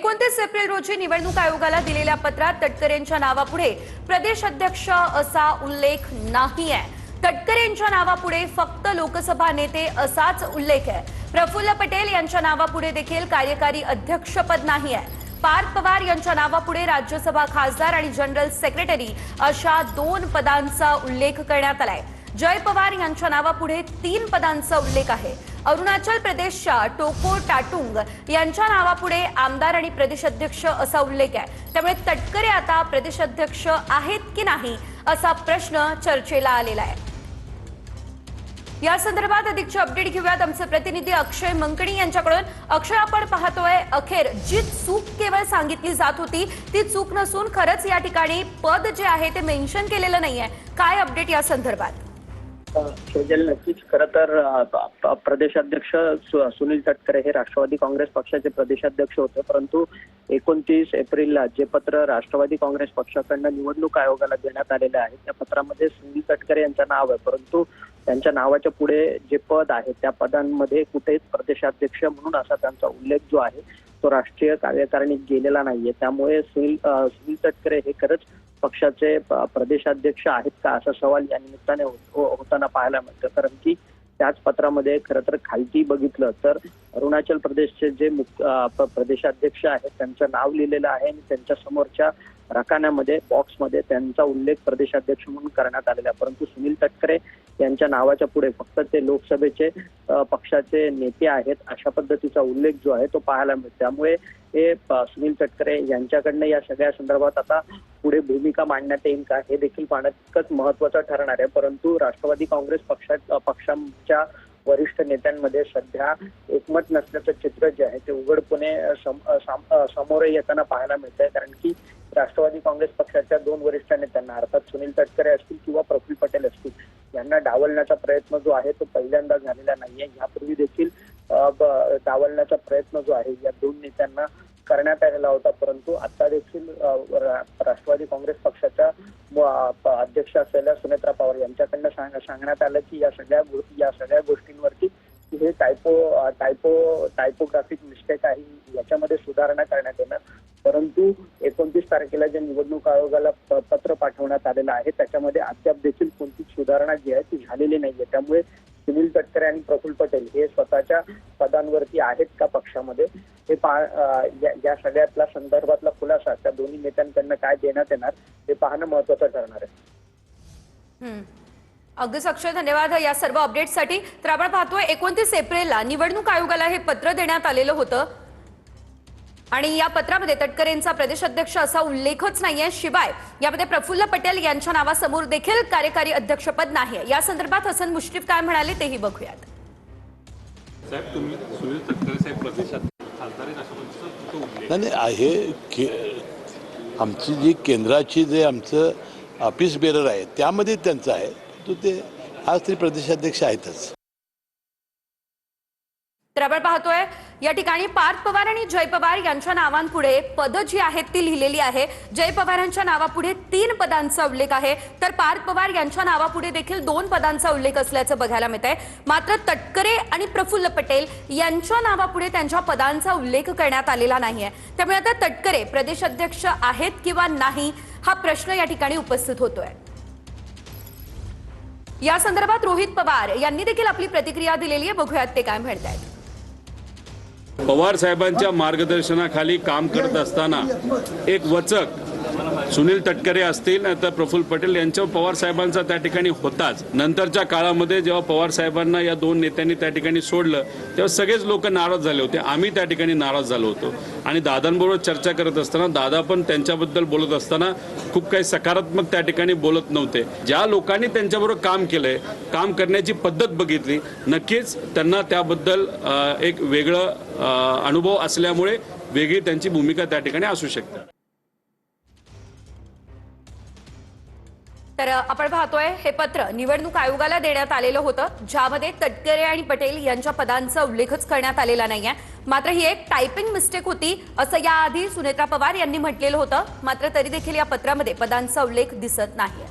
29 April रोजी निवडणूक आयोगाला दिलेल्या पत्रात तटकरेंच्या नावापुढे प्रदेश अध्यक्ष असा उल्लेख नाही आहे। तटकरेंच्या नावापुढे फक्त लोकसभा नेते असाच उल्लेख आहे। प्रफुल्ल पटेल यांच्या नावापुढे देखील कार्यकारी अध्यक्षपद नाही आहे। पार्थ पवार यांच्या नावापुढे राज्यसभा खासदार आणि जनरल सेक्रेटरी अशा 2 पदांचा उल्लेख करण्यात आलाय। जय पवार यांच्या नावापुढे 3 पदांचा उल्लेख आहे। अरुणाचल प्रदेशच्या टोको टाटुंग यांच्या नावापुढे आमदार आणि प्रदेशाध्यक्ष असा उल्लेख आहे। त्यामुळे तटकरे आता प्रदेशाध्यक्ष आहेत की नाही असा प्रश्न चर्चेला आलेला आहे। या संदर्भात अधिकची अपडेट घेऊयात आमचे प्रतिनिधी अक्षय मंकणी यांच्याकडून। अक्षय, आपण पाहतोय अखेर जी चूक केवळ सांगितली जात होती ती चूक नसून खरंच या ठिकाणी पद जे आहे ते मेन्शन केलेलं नाहीये। काय अपडेट या संदर्भात? शेजल, नक्कीच खरं तर प्रदेशाध्यक्ष सुनील तटकरे हे राष्ट्रवादी काँग्रेस पक्षाचे प्रदेशाध्यक्ष होते, परंतु 29 एप्रिलला जे पत्र राष्ट्रवादी काँग्रेस पक्षाकडून निवडणूक आयोगाला देण्यात आलेले आहे त्या पत्रामध्ये सुनील तटकरे यांचं नाव आहे, परंतु त्यांच्या नावाच्या पुढे जे पद आहे त्या पदांमध्ये कुठेच प्रदेशाध्यक्ष म्हणून असा त्यांचा उल्लेख जो आहे तो राष्ट्रीय कार्यकारिणीत गेलेला नाहीये। त्यामुळे सुनील तटकरे हे खरंच पक्षाचे प्रदेशाध्यक्ष आहेत का असा सवाल या निमित्ताने होताना पाहायला मिळतं। कारण की त्याच पत्रामध्ये खरं तर खालती बघितलं तर अरुणाचल प्रदेशचे जे प्रदेशाध्यक्ष आहेत त्यांचं नाव लिहिलेलं आहे आणि त्यांच्या समोरच्या रकान्यामध्ये बॉक्समध्ये त्यांचा उल्लेख प्रदेशाध्यक्ष म्हणून करण्यात आलेला आहे, परंतु सुनील तटकरे यांच्या नावाच्या पुढे फक्त ते लोकसभेचे पक्षाचे नेते आहेत अशा पद्धतीचा उल्लेख जो आहे तो पाहायला मिळतो। त्यामुळे हे सुनील तटकरे यांच्याकडनं या सगळ्या संदर्भात आता पुढे भूमिका मांडण्यात येईल का हे देखील पाहणं तितकंच महत्त्वाचं ठरणार आहे। परंतु राष्ट्रवादी काँग्रेस पक्षाच्या वरिष्ठ नेत्यांमध्ये सध्या एकमत नसल्याचं चित्र जे आहे ते उघडपणे समोर येताना पाहायला मिळत आहे। कारण की राष्ट्रवादी काँग्रेस पक्षाच्या 2 वरिष्ठ नेत्यांना अर्थात सुनील तटकरे असतील किंवा प्रफुल्ल पटेल असतील यांना डावलण्याचा प्रयत्न जो आहे तो पहिल्यांदा झालेला नाहीये। यापूर्वी देखील डावलण्याचा प्रयत्न जो आहे या 2 नेत्यांना करण्यात आलेला होता, परंतु आता देखील राष्ट्रवादी काँग्रेस पक्षाच्या अध्यक्ष असलेल्या सुनेत्रा पवार यांच्याकडनं सांगण्यात आलं की या सगळ्या गोष्टींवरती हे टायपोग्राफिक मिस्टेक आहे, याच्यामध्ये सुधारणा करण्यात येणार। परंतु 29 तारखेला जे निवडणूक आयोगाला पत्र पाठवण्यात आलेलं आहे त्याच्यामध्ये अद्याप देखील कोणतीच सुधारणा जी आहे ती झालेली नाहीये। त्यामुळे सुनील तटकरे आणि प्रफुल्ल पटेल हे स्वतःच्या पदांवरती आहेत का पक्षामध्ये हे या सगळ्यातला संदर्भातला खुलासा त्या दोन्ही नेत्यांकडनं काय देण्यात येणार हे पाहणं महत्त्वाचं ठरणार आहे। अगदीच अक्षय, धन्यवाद या सर्व अपडेट्ससाठी। तर आपण पाहतोय 29 एप्रिलला निवडणूक आयोगाला हे पत्र देण्यात आलेलं होतं आणि या पत्रामध्ये तटकरेंचा प्रदेशाध्यक्ष असा उल्लेखच नाहीये। शिवाय यामध्ये प्रफुल्ल पटेल यांच्या नावासमोर देखील कार्यकारी अध्यक्षपद नाहीये। या संदर्भात हसन मुश्रीफ काय म्हणाले तेही बघूयात। साहेब, तुम्ही सुनील तटकरे साहेब प्रदेशाध्यक्ष खासदार आहेत अशा पद्धतीचा नाही आहे आमची जी केंद्राची जे आमचं ऑफिस बेरर आहे त्यामध्ये त्यांचं आहे, तो ते आज तरी प्रदेशाध्यक्ष आहेतच। तर आपण पाहतोय या ठिकाणी पार्थ पवार आणि जय पवार यांच्या नावांपुढे पद जी आहेत ती लिहिलेली आहे। जय पवारांच्या नावापुढे 3 पदांचा उल्लेख आहे, तर पार्थ पवार यांच्या नावापुढे देखील 2 पदांचा उल्लेख असल्याचं बघायला मिळतंय। मात्र तटकरे आणि प्रफुल्ल पटेल यांच्या नावापुढे त्यांच्या पदांचा उल्लेख करण्यात आलेला नाहीये। त्यामुळे आता तटकरे प्रदेशाध्यक्ष आहेत किंवा नाही हा प्रश्न या ठिकाणी उपस्थित होतोय। या संदर्भात रोहित पवार यांनी देखील आपली प्रतिक्रिया दिलेली आहे, बघूयात ते काय म्हणतायत। पवार साहेबांच्या मार्गदर्शनाखाली काम करत असताना एक वचक सुनील तटकरे असतील तर प्रफुल्ल पटेल यांच्या पवार साहेबांचा त्या ठिकाणी होताच। नंतरच्या काळामध्ये जेव्हा पवार साहेबांना या 2 नेत्यांनी त्या ठिकाणी सोडलं तेव्हा सगळेच लोक नाराज झाले होते, आम्ही त्या ठिकाणी नाराज झालो होतो आणि दादांबरोबर चर्चा करत असताना दादा पण त्यांच्याबद्दल बोलत असताना खूप काही सकारात्मक त्या ठिकाणी बोलत नव्हते। ज्या लोकांनी त्यांच्याबरोबर काम केलंय, काम करण्याची पद्धत बघितली, नक्कीच त्यांना त्याबद्दल एक वेगळं अनुभव असल्यामुळे वेगळी त्यांची भूमिका त्या ठिकाणी असू शकते। तर आपण पाहतोय हे पत्र निवडणूक आयोगाला देण्यात आलेलं होतं, ज्यामध्ये तटकरे आणि पटेल यांच्या पदांचा उल्लेखच करण्यात आलेला नाहीये। मात्र ही एक टायपिंग मिस्टेक होती असं याआधी सुनेत्रा पवार यांनी म्हटलेलं होतं, मात्र तरी देखील या पत्रामध्ये पदांचा उल्लेख दिसत नाहीये।